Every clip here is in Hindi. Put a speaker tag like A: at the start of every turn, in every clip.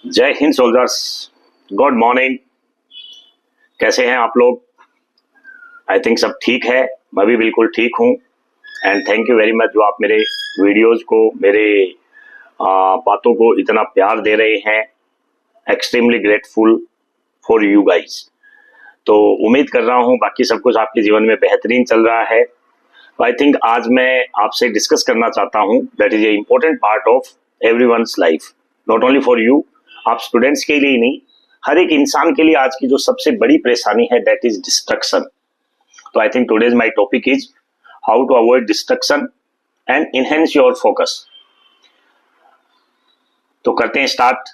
A: जय हिंद सोल्जर्स। Good morning. कैसे हैं आप लोग? आई थिंक सब ठीक है। मैं भी बिल्कुल ठीक हूँ। And thank you very much जो आप मेरे वीडियोस को, मेरे बातों को इतना प्यार दे रहे हैं। Extremely grateful for you guys. तो उम्मीद कर रहा हूँ बाकी सब कुछ आपके जीवन में बेहतरीन चल रहा है। आई थिंक आज मैं आपसे डिस्कस करना चाहता हूँ that is a important part of everyone's life, not only for you. आप स्टूडेंट्स के लिए ही नहीं, हर एक इंसान के लिए आज की जो सबसे बड़ी परेशानी है दैट इज डिस्ट्रक्शन। तो I think today's my topic is how to avoid distraction and enhance your focus. तो करते हैं स्टार्ट।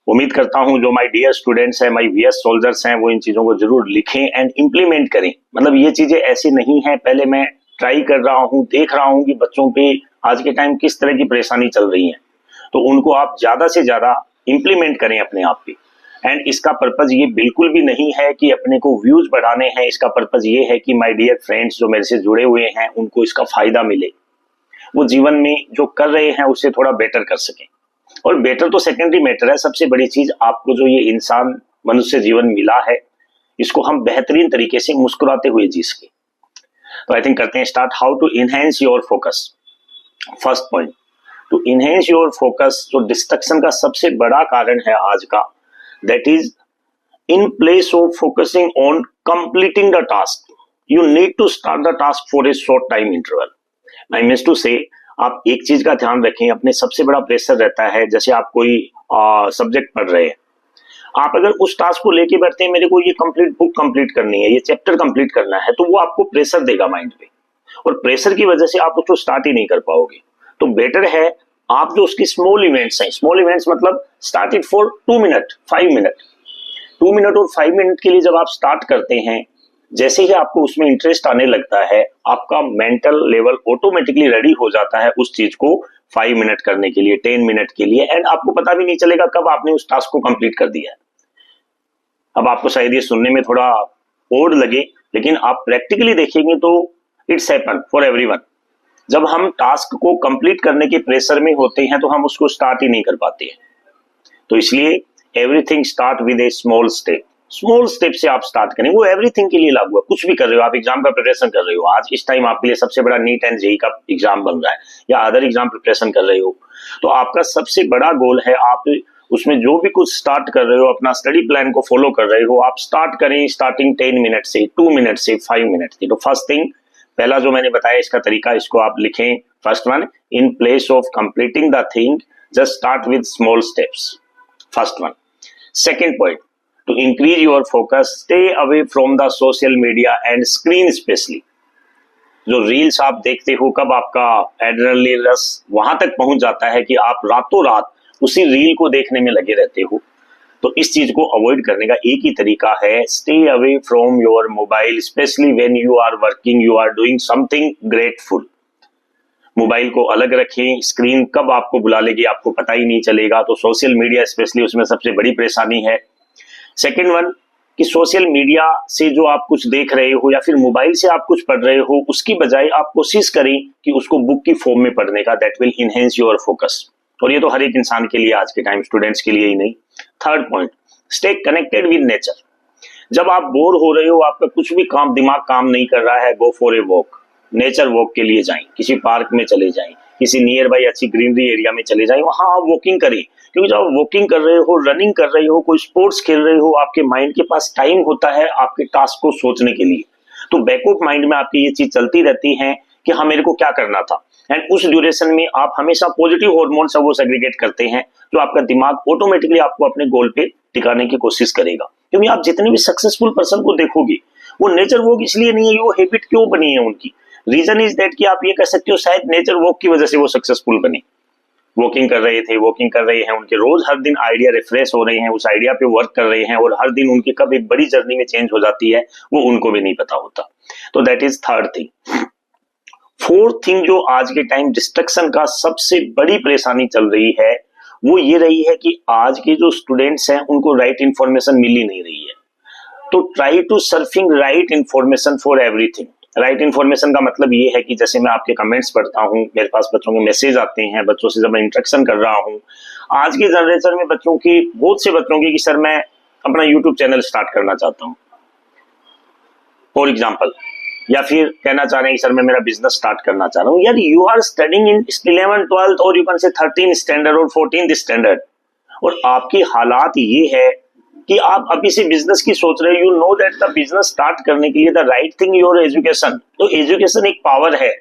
A: उम्मीद करता हूं जो माय डियर स्टूडेंट्स हैं, माय वीएस सोल्जर्स हैं, वो इन चीजों को जरूर लिखें एंड इंप्लीमेंट करें। मतलब ये चीजें ऐसी नहीं है, पहले मैं ट्राई कर रहा हूं, देख रहा हूं कि बच्चों पे आज के टाइम किस तरह की परेशानी चल रही है, तो उनको आप ज्यादा से ज्यादा इंप्लीमेंट करें अपने आप पे। एंड इसका पर्पज ये बिल्कुल भी नहीं है कि अपने को व्यूज बढ़ाने हैं। इसका पर्पज ये है कि माय डियर फ्रेंड्स जो मेरे से जुड़े हुए हैं उनको इसका फायदा मिले, वो जीवन में जो कर रहे हैं उससे थोड़ा बेटर कर सकें। और बेटर तो सेकेंडरी मैटर है, सबसे बड़ी चीज आपको जो ये इंसान मनुष्य जीवन मिला है इसको हम बेहतरीन तरीके से मुस्कुराते हुए जी सके। तो आई थिंक करते हैं start. How to enhance your focus. First point, to enhance your focus. जो डिस्ट्रक्शन का सबसे बड़ा कारण है आज का, that is in place of focusing on completing the task you need to start the task for a short time interval. I mean to say, आप एक चीज का ध्यान रखें, अपने सबसे बड़ा प्रेशर रहता है, जैसे आप कोई सब्जेक्ट पढ़ रहे हैं, आप अगर उस टास्क को लेके बैठते हैं, मेरे को ये कंप्लीट बुक कंप्लीट करनी है, ये चैप्टर कंप्लीट करना है, तो वो आपको प्रेशर देगा माइंड पे, और प्रेशर की वजह से आप उसको स्टार्ट ही नहीं कर पाओगे। तो बेटर है आप जो उसकी स्मॉल इवेंट्स हैं, स्मॉल इवेंट्स मतलब start it for 2 minute 5 minute, 2 minute और 5 मिनट के लिए जब आप स्टार्ट करते हैं, जैसे ही आपको उसमें इंटरेस्ट आने लगता है, आपका मेंटल लेवल ऑटोमेटिकली रेडी हो जाता है उस चीज को 5 मिनट करने के लिए, 10 मिनट के लिए, एंड आपको पता भी नहीं चलेगा कब आपने उस टास्क को कंप्लीट कर दिया है। अब आपको शायद ये सुनने में थोड़ा ओड लगे, लेकिन आप प्रैक्टिकली देखेंगे तो इट्स हैपन फॉर एवरीवन। जब हम टास्क को कंप्लीट करने के प्रेशर में होते हैं तो हम उसको स्टार्ट ही नहीं कर पाते हैं। तो इसलिए everything start with A small step. Small step से आप स्टार्ट करें। वो एवरीथिंग के लिए लागू है। कुछ भी कर रहे हो, आप एग्जाम का प्रिपरेशन कर रहे हो, आज इस टाइम आपके लिए सबसे बड़ा नीट एंड जेईई का एग्जाम बन रहा है, या अदर एग्जाम प्रिपरेशन कर रहे हो, तो आपका सबसे बड़ा गोल है, आप उसमें जो भी कुछ स्टार्ट कर रहे हो, अपना स्टडी प्लान को फॉलो कर रहे हो, आप स्टार्ट करें स्टार्टिंग 10 मिनट से, 2 मिनट से, 5 मिनट से। तो फर्स्ट थिंग, पहला जो मैंने बताया इसका तरीका, इसको आप लिखें। First one, in place of completing the thing just start with small steps. First one. Second point, to increase your focus, stay away from the social media and screen specially. जो रील्स आप देखते हो, कब आपका एड्रेनलिन रश वहां तक पहुंच जाता है कि आप रातों रात उसी रील को देखने में लगे रहते हो। तो इस चीज को अवॉइड करने का एक ही तरीका है, stay away from your mobile, specially when you are working, you are doing something grateful. Mobile को अलग रखें, स्क्रीन कब आपको बुला लेगी आपको पता ही नहीं चलेगा। तो सोशल मीडिया स्पेशली उसमें सबसे बड़ी परेशानी है। सेकेंड वन, कि सोशल मीडिया से जो आप कुछ देख रहे हो या फिर मोबाइल से आप कुछ पढ़ रहे हो, उसकी बजाय आप कोशिश करें कि उसको बुक की फॉर्म में पढ़ने का, that will enhance your focus. और ये तो हर एक इंसान के लिए आज के टाइम, स्टूडेंट्स के लिए ही नहीं। Third point, stay connected with nature. जब आप बोर हो रहे हो, आपका कुछ भी दिमाग काम नहीं कर रहा है, go for a walk. Nature walk के लिए जाएं, किसी पार्क में चले जाएं, किसी नियर बाई अच्छी ग्रीनरी एरिया में चले जाएं, वहां आप वॉकिंग करें। क्योंकि जब आप वॉकिंग कर रहे हो, रनिंग कर रहे हो, कोई स्पोर्ट्स खेल रहे हो, आपके माइंड के पास टाइम होता है आपके टास्क को सोचने के लिए। तो बैक ऑफ माइंड में आपकी ये चीज चलती रहती है कि हाँ मेरे को क्या करना था, एंड उस ड्यूरेशन में आप हमेशा पॉजिटिव हार्मोन सब वो सेग्रीगेट करते हैं, जो आपका दिमाग ऑटोमेटिकली आपको अपने गोल पे टिकाने की कोशिश करेगा। क्योंकि आप जितने भी सक्सेसफुल पर्सन को देखोगे, वो नेचर वॉक इसलिए नहीं है, वो हैबिट क्यों बनी है उनकी, रीजन इज दैट कि आप ये कह सकते हो शायद नेचर वॉक की वजह से वो सक्सेसफुल बने। वॉकिंग कर रहे थे, वॉकिंग कर रहे हैं, उनके रोज हर दिन आइडिया रिफ्रेश हो रहे हैं, उस आइडिया पे वर्क कर रहे हैं, और हर दिन उनकी कब एक बड़ी जर्नी में चेंज हो जाती है वो उनको भी नहीं पता होता। तो that is third thing. Fourth thing, जो आज के टाइम डिस्ट्रक्शन का सबसे बड़ी परेशानी चल रही है, वो ये रही है कि आज के जो स्टूडेंट्स हैं उनको राइट इंफॉर्मेशन मिल ही नहीं रही है। तो try to surfing right information for everything. Right information का मतलब ये है कि जैसे मैं आपके कमेंट्स पढ़ता हूँ, मेरे पास बच्चों के मैसेज आते हैं, बच्चों से जब मैं इंटरेक्शन कर रहा हूँ, आज की जनरेशन में बच्चों की, बहुत से बच्चों की, कि सर मैं अपना यूट्यूब चैनल स्टार्ट करना चाहता हूं फॉर एग्जाम्पल, या फिर कहना चाह रहे हैं कि सर मैं मेरा बिजनेस स्टार्ट करना चाह रहा हूं। यार यू आर स्टडिंग इन 11 12 और यू कैन से 13 स्टैंडर्ड और 14th स्टैंडर्ड, और आपकी हालात ये है कि आप अभी से बिजनेस की सोच रहे हो। You know that the business start करने के लिए the right thing your education. तो एजुकेशन एक पावर है,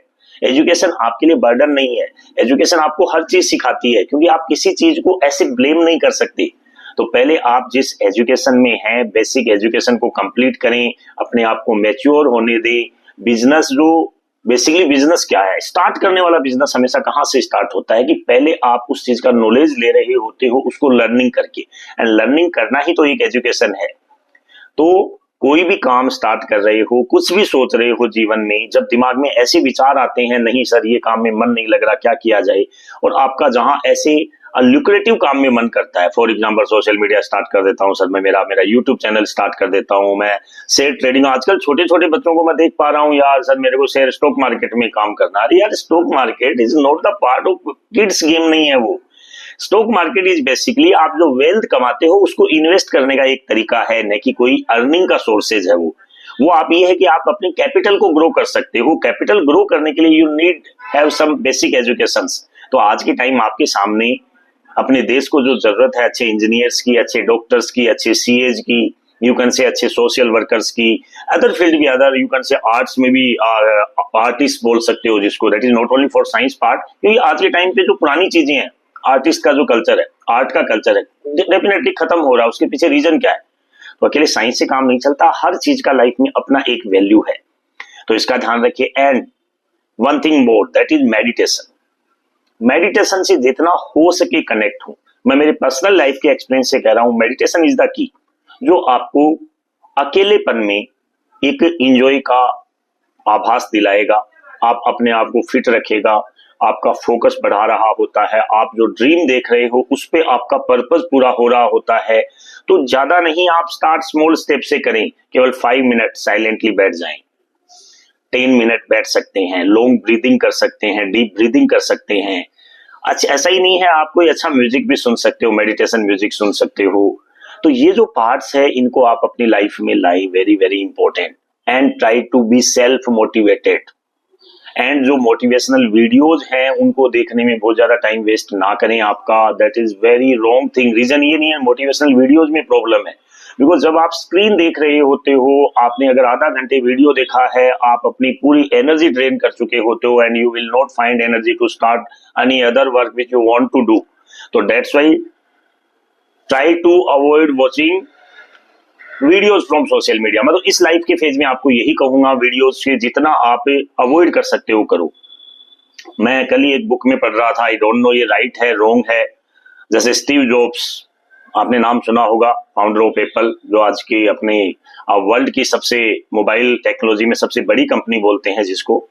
A: एजुकेशन आपके लिए बर्डन नहीं है। एजुकेशन आपको हर चीज सिखाती है, क्योंकि आप किसी चीज को ऐसे ब्लेम नहीं कर सकते। तो पहले आप जिस एजुकेशन में हैं, बेसिक एजुकेशन को कंप्लीट करें, अपने आप को मैच्योर होने दें। बिजनेस जो बेसिकली बिजनेस क्या है, स्टार्ट करने वाला बिजनेस हमेशा कहां से स्टार्ट होता है कि पहले आप उस चीज का नॉलेज ले रहे होते हो, उसको लर्निंग करके, एंड लर्निंग करना ही तो एक एजुकेशन है। तो कोई भी काम स्टार्ट कर रहे हो, कुछ भी सोच रहे हो जीवन में, जब दिमाग में ऐसे विचार आते हैं, नहीं सर ये काम में मन नहीं लग रहा, क्या किया जाए, और आपका जहां ऐसे ल्यूक्रेटिव काम में मन करता है, for example social media start कर देता हूं सर, मैं मेरा यूट्यूब चैनल स्टार्ट कर देता हूं, मैं शेयर ट्रेडिंग, आजकल छोटे छोटे बच्चों को मैं देख पा रहा हूं, यार सर मेरे को शेयर स्टॉक मार्केट में काम करना। अरे यार stock market is not the part of kids game, नहीं है वो। स्टॉक मार्केट इज बेसिकली आप जो वेल्थ कमाते हो उसको इन्वेस्ट करने का एक तरीका है, न कि कोई अर्निंग का सोर्सेज है वो आप ये है कि आप अपने कैपिटल को ग्रो कर सकते हो। कैपिटल ग्रो करने के लिए you need have some basic educations. तो आज के टाइम आपके सामने अपने देश को जो जरूरत है, अच्छे इंजीनियर्स की, अच्छे डॉक्टर्स की, अच्छे सीएज की, यू कैन से अच्छे सोशल वर्कर्स की, अदर फील्ड भी, other you can say arts में भी आर्टिस्ट बोल सकते हो जिसको, that is not only for science part. क्योंकि आज के टाइम पे जो पुरानी चीजें हैं, आर्टिस्ट का जो कल्चर है, आर्ट का कल्चर है, डेफिनेटली खत्म हो रहा है। उसके पीछे रीजन क्या है? तो अकेले साइंस से काम नहीं चलता, हर चीज का लाइफ में अपना एक वैल्यू है, तो इसका ध्यान रखिए। And one thing more, that is meditation. Meditation से जितना हो सके कनेक्ट हूं। मैं मेरे पर्सनल लाइफ के एक्सपीरियंस से कह रहा हूं, मेडिटेशन इज द की, जो आपको अकेलेपन में एक एंजॉय का आभास दिलाएगा, आप अपने आप को फिट रखेगा, आपका फोकस बढ़ा रहा होता है, आप जो ड्रीम देख रहे हो उस पे आपका पर्पस पूरा हो रहा होता है। तो ज्यादा नहीं, आप स्टार्ट स्मॉल स्टेप से करें, केवल 5 मिनट साइलेंटली बैठ जाएं, 10 मिनट बैठ सकते हैं, लॉन्ग ब्रीदिंग कर सकते हैं, डीप ब्रीदिंग कर सकते हैं। अच्छा ऐसा ही नहीं है, आप कोई अच्छा म्यूजिक भी सुन सकते हो, मेडिटेशन म्यूजिक सुन सकते हो। तो ये जो पार्ट्स है इनको आप अपनी लाइफ में लाई, very very important. And try to be self motivated. And जो मोटिवेशनल वीडियोज हैं उनको देखने में बहुत ज्यादा टाइम वेस्ट ना करें आपका, that is very wrong thing. Reason ये नहीं है मोटिवेशनल वीडियोज में प्रॉब्लम है, बिकॉज जब आप स्क्रीन देख रहे होते हो, आपने अगर आधा घंटे वीडियो देखा है, आप अपनी पूरी एनर्जी ड्रेन कर चुके होते हो, and you will not find energy to start any other work which you want to do. तो that's why try to avoid watching videos from social media. मतलब इस लाइफ के फेज में आपको यही कहूंगा, वीडियोज से जितना आप अवॉइड कर सकते हो करो। मैं कल ही एक बुक में पढ़ रहा था, आई डोंट नो ये राइट है रॉन्ग है, जैसे स्टीव जॉब्स, आपने नाम सुना होगा, फाउंडर ऑफ एप्पल, जो आज की अपने वर्ल्ड की सबसे मोबाइल टेक्नोलॉजी में सबसे बड़ी कंपनी बोलते हैं जिसको,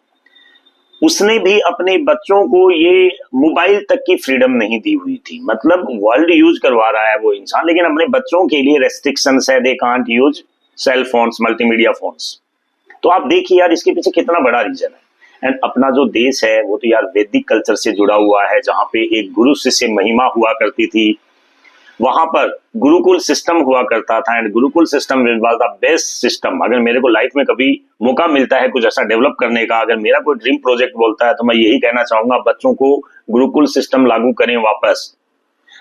A: उसने भी अपने बच्चों को ये मोबाइल तक की फ्रीडम नहीं दी हुई थी। मतलब वर्ल्ड यूज करवा रहा है वो इंसान, लेकिन अपने बच्चों के लिए रेस्ट्रिक्शंस है, they can't use cell phones, multimedia phones. तो आप देखिए यार इसके पीछे कितना बड़ा रीजन है। एंड अपना जो देश है वो तो यार वैदिक कल्चर से जुड़ा हुआ है, जहां पे एक गुरु शिष्य महिमा हुआ करती थी, वहां पर गुरुकुल सिस्टम हुआ करता था, and Gurukul system was the best system. अगर मेरे को लाइफ में कभी मौका मिलता है कुछ ऐसा डेवलप करने का, अगर मेरा कोई ड्रीम प्रोजेक्ट बोलता है, तो मैं यही कहना चाहूंगा बच्चों को गुरुकुल सिस्टम लागू करें वापस,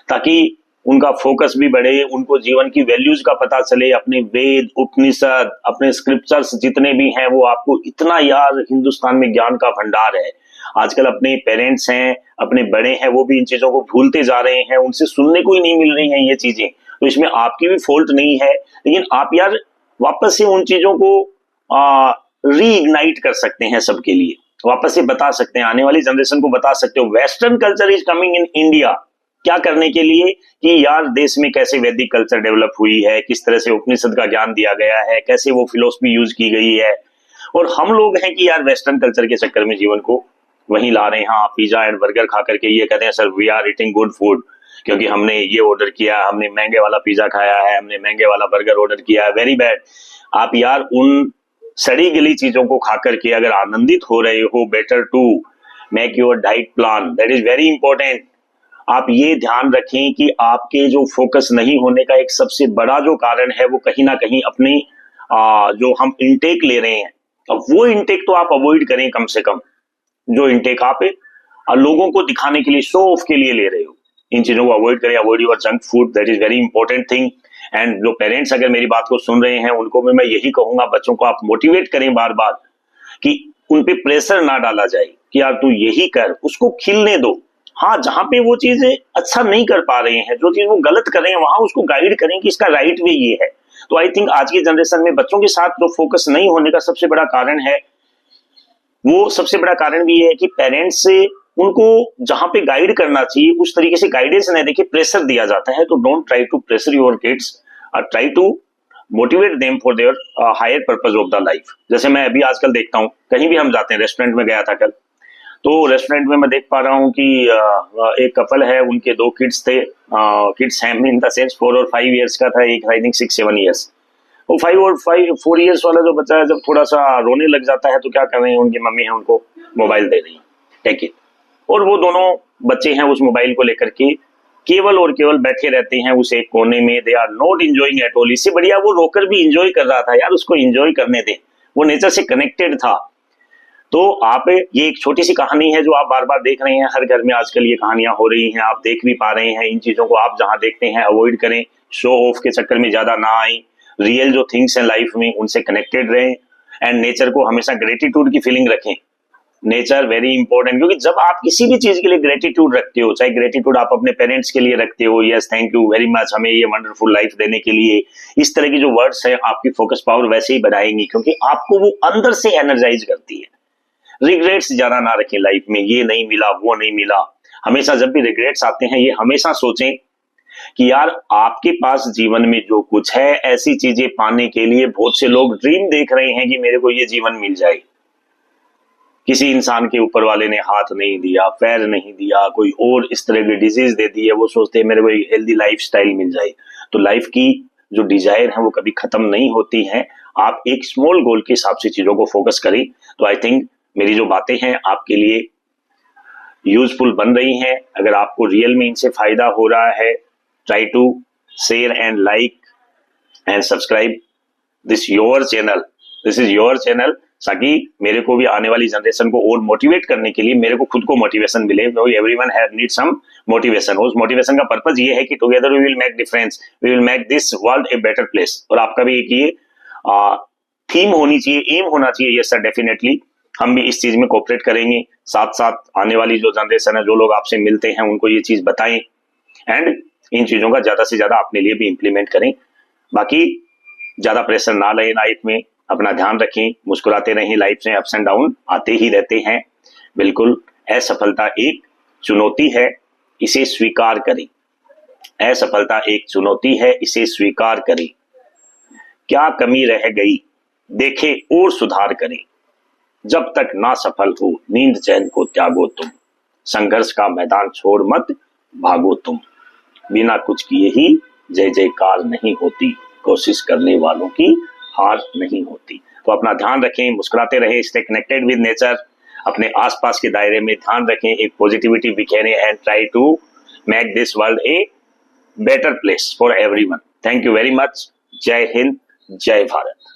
A: ताकि उनका फोकस भी बढ़े, उनको जीवन की वैल्यूज का पता चले, अपने वेद, उपनिषद, अपने स्क्रिप्चर्स जितने भी हैं वो आपको, इतना यार हिंदुस्तान में ज्ञान का भंडार है। आजकल अपने पेरेंट्स हैं, अपने बड़े हैं, वो भी इन चीजों को भूलते जा रहे हैं, उनसे सुनने को ही नहीं मिल रही हैं ये चीजें। तो इसमें आपकी भी फॉल्ट नहीं है, लेकिन आप यार वापस से उन चीजों को रीइग्नाइट कर सकते हैं, सबके लिए वापस से बता सकते हैं, आने वाली जनरेशन को बता सकते हो western culture is coming in India. क्या करने के लिए कि यार देश में कैसे वैदिक कल्चर डेवलप हुई है, किस तरह से उपनिषद का ज्ञान दिया गया है, कैसे वो फिलोसफी यूज की गई है। और हम लोग हैं कि यार वेस्टर्न कल्चर के चक्कर में जीवन को वहीं ला रहे हैं। हाँ, पिज्जा एंड बर्गर खा करके ये कहते हैं sir we are eating good food, क्योंकि हमने ये ऑर्डर किया, हमने महंगे वाला पिज्जा खाया है, हमने महंगे वाला बर्गर ऑर्डर किया है, वेरी बैड। आप यार उन सड़ी गली चीजों को खा करके अगर आनंदित हो रहे हो, better to make your diet plan, that is very important. आप ये ध्यान रखें कि आपके जो फोकस नहीं होने का एक सबसे बड़ा जो कारण है वो कहीं ना कहीं अपनी जो हम इनटेक ले रहे हैं, अब वो इनटेक तो आप अवॉइड करें कम से कम। जो इनटेक आप लोगों को दिखाने के लिए, शो ऑफ के लिए ले रहे हो, इन चीजों को अवॉइड करें। Avoid your junk food, that is very important thing. And जो पेरेंट्स अगर मेरी बात को सुन रहे हैं उनको भी मैं यही कहूंगा, बच्चों को आप मोटिवेट करें बार बार कि उन पे प्रेशर ना डाला जाए कि यार तू यही कर, उसको खिलने दो। हाँ, जहां पे वो चीज अच्छा नहीं कर पा रहे हैं, जो चीज वो गलत कर रहे हैं, वहां उसको गाइड करें कि इसका राइट वे ये है। तो आई थिंक आज की जनरेशन में बच्चों के साथ जो फोकस नहीं होने का सबसे बड़ा कारण है, वो सबसे बड़ा कारण भी ये है कि पेरेंट्स से उनको जहां पे गाइड करना चाहिए उस तरीके से गाइडेंस नहीं, देखिए प्रेशर दिया जाता है। तो don't try to pressure your kids, try to motivate them for their higher purpose of the life. जैसे मैं अभी आजकल देखता हूँ, कहीं भी हम जाते हैं, रेस्टोरेंट में गया था कल, तो रेस्टोरेंट में मैं देख पा रहा हूँ कि एक कपल है, उनके 2 किड्स थे। किड्स हैं इन द सेंस 4 और 5 इयर्स का था, एक आई थिंक 6-7 इयर्स। वो 4 इयर्स वाला जो बच्चा है, जब थोड़ा सा रोने लग जाता है तो क्या कर रहे हैं, उनकी मम्मी है उनको मोबाइल दे रही है, टेक इट। और वो दोनों बच्चे हैं उस मोबाइल को लेकर के केवल और केवल बैठे रहते हैं उस एक कोने में। They are not enjoying at all. इससे बढ़िया वो रोकर भी इंजॉय कर रहा था, यार उसको इंजॉय करने दें, वो नेचर से कनेक्टेड था। तो आप, ये एक छोटी सी कहानी है जो आप बार बार देख रहे हैं, हर घर में आजकल ये कहानियां हो रही हैं, आप देख भी पा रहे हैं। इन चीजों को आप जहां देखते हैं अवॉइड करें, शो ऑफ के चक्कर में ज्यादा ना आए, रियल जो थिंग्स हैं लाइफ में उनसे कनेक्टेड रहें। एंड नेचर को हमेशा ग्रेटिट्यूड की फीलिंग रखें। नेचर वेरी इंपॉर्टेंट, क्योंकि जब आप किसी भी चीज के लिए ग्रेटिट्यूड रखते हो, चाहे ग्रेटिट्यूड आप अपने पेरेंट्स के लिए रखते हो, yes thank you very much हमें ये वंडरफुल लाइफ देने के लिए, इस तरह की जो वर्ड्स है आपकी फोकस पावर वैसे ही बढ़ाएंगी, क्योंकि आपको वो अंदर से एनर्जाइज करती है। रिग्रेट्स ज्यादा ना रखें लाइफ में, ये नहीं मिला वो नहीं मिला। हमेशा जब भी रिग्रेट्स आते हैं, ये हमेशा सोचें कि यार आपके पास जीवन में जो कुछ है, ऐसी चीजें पाने के लिए बहुत से लोग ड्रीम देख रहे हैं कि मेरे को ये जीवन मिल जाए। किसी इंसान के ऊपर वाले ने हाथ नहीं दिया, पैर नहीं दिया, कोई और इस तरह की डिजीज दे दी है, वो सोचते हैं मेरे को एक हेल्दी लाइफ स्टाइल मिल जाए। तो लाइफ की जो डिजायर है वो कभी खत्म नहीं होती है। आप एक स्मॉल गोल के हिसाब से चीजों को फोकस करें। तो आई थिंक मेरी जो बातें हैं आपके लिए यूजफुल बन रही हैं। अगर आपको रियल में इनसे फायदा हो रहा है, try to share and like and subscribe this is your channel, ताकि मेरे को भी आने वाली जनरेशन को और मोटिवेट करने के लिए मेरे को खुद को मोटिवेशन मिले। Everyone need some motivation. उस मोटिवेशन का पर्पज ये है कि together we will make difference, we will make this world a better place. और आपका भी एक ये थीम होनी चाहिए, एम होना चाहिए। यस सर, डेफिनेटली हम भी इस चीज में कोऑपरेट करेंगे। साथ साथ आने वाली जो जनरेशन है, जो लोग आपसे मिलते हैं, उनको ये चीज बताएं एंड इन चीजों का ज्यादा से ज्यादा अपने लिए भी इंप्लीमेंट करें। बाकी ज्यादा प्रेशर ना लें लाइफ में, अपना ध्यान रखें, मुस्कुराते रहें। लाइफ में अप्स एंड डाउन आते ही रहते हैं। बिल्कुल, असफलता एक चुनौती है, इसे स्वीकार करें। असफलता एक चुनौती है, इसे स्वीकार करें। क्या कमी रह गई देखे और सुधार करें। जब तक ना सफल हो नींद चैन को त्यागो तुम, संघर्ष का मैदान छोड़ मत भागो तुम। बिना कुछ किए ही जय जयकार नहीं होती, कोशिश करने वालों की हार नहीं होती। तो अपना ध्यान रखें, मुस्कुराते रहें, स्टे कनेक्टेड विद नेचर, अपने आसपास के दायरे में ध्यान रखें, एक पॉजिटिविटी बिखेरें and try to make this world a better place for everyone. Thank you very much. जय हिंद, जय भारत।